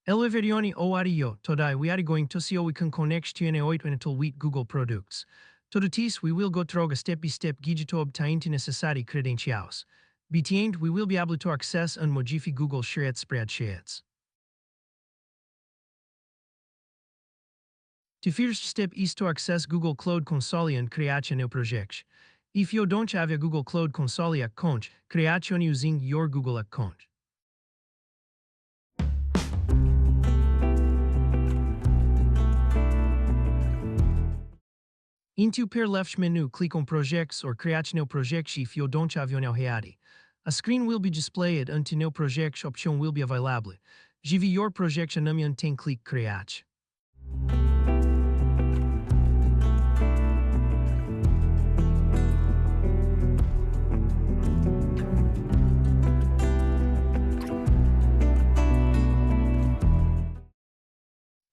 Hello everyone, how are you? Today we are going to see how we can connect to N8N with Google products. To do this, we will go through a step-by-step guide to obtain the necessary credentials. By the end, we will be able to access and modify Google Shared spreadsheets. The first step is to access Google Cloud Console and create a new project. If you don't have a Google Cloud Console account, create one using your Google account. Into upper left menu, click on Projects or Create New Project if you don't have one already. A screen will be displayed and the new project option will be available. Give your project a name and then click Create.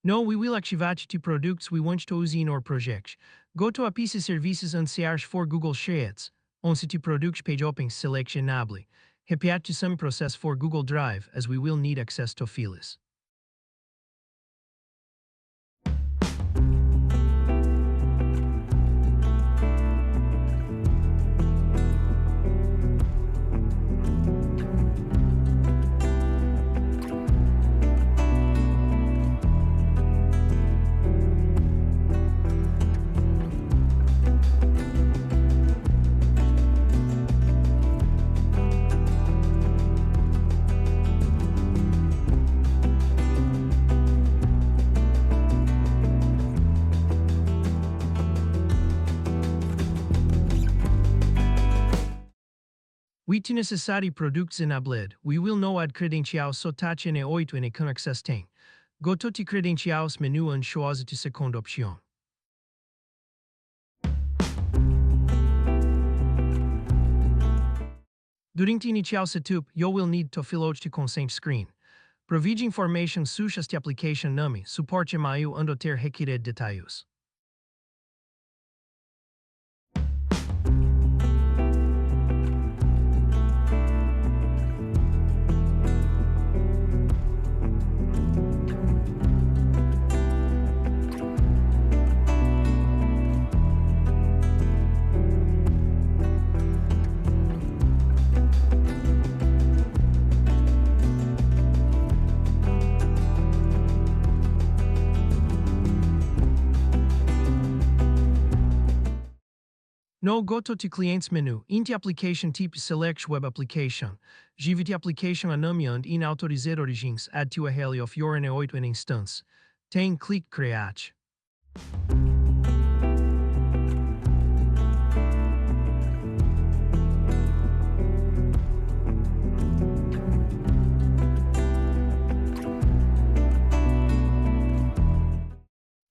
Now we will activate the products we want to use in our project. Go to API Services and search for Google Sheets. Once the product page opens, select Enable. Repeat the same process for Google Drive as we will need access to files. With the necessary products enabled, we will now add credentials so that N8N can access them. Go to the Credentials menu and choose the second option. During the initial setup, you will need to fill out the consent screen. Provide information such as the application name, support email and other required details. Now go to the Clients menu. In the application type, select Web Application. Give the application a name and in Authorized Origins, add the URL of your N8N instance. Then click Create.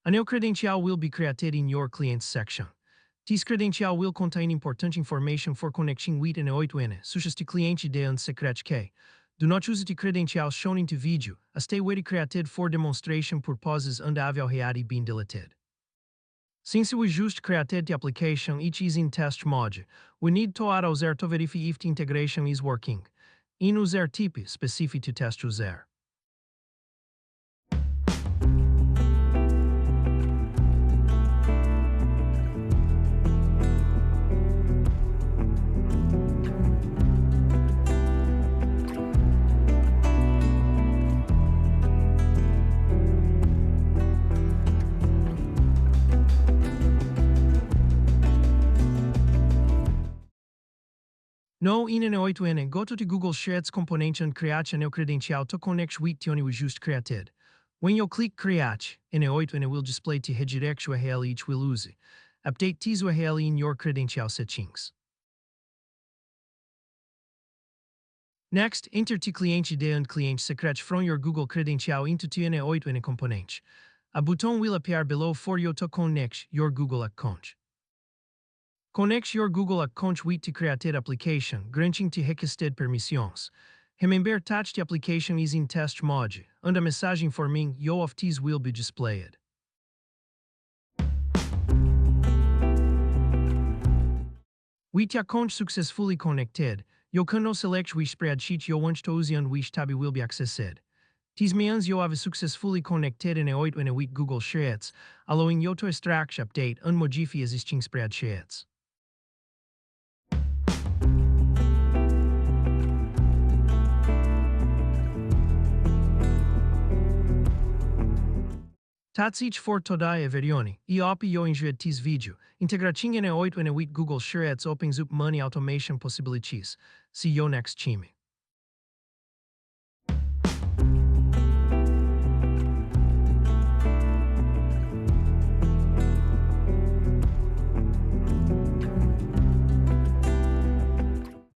A new credential will be created in your Clients section. This credential will contain important information for connecting with N8N, such as the client ID and secret key. Do not use the credentials shown in the video, as they were created for demonstration purposes and have already been deleted. Since we just created the application, it is in test mode. We need to add user to verify if the integration is working. In user type, specific to test user. Now in N8N, go to the Google Sheets component and create a new credential to connect with the one we just created. When you click Create, N8N will display the redirect URL it will use. Update this URL in your credential settings. Next, enter the client ID and client secret from your Google credential into the N8N component. A button will appear below for you to connect your Google account. Connect your Google account with the created application, granting the requested permissions. Remember that the application is in test mode, and a message informing you of this will be displayed. With the account successfully connected, you can now select which spreadsheet you want to use and which tab will be accessed. Tis means eu have successfully connected N8 and N8 Google Sheets, allowing you to extract, update, and modify existing spreadsheets. That's it for today, everyone. I hope you enjoyed this video. Integrating N8 and N8 Google Sheets opens up many automation possibilities. See you next time.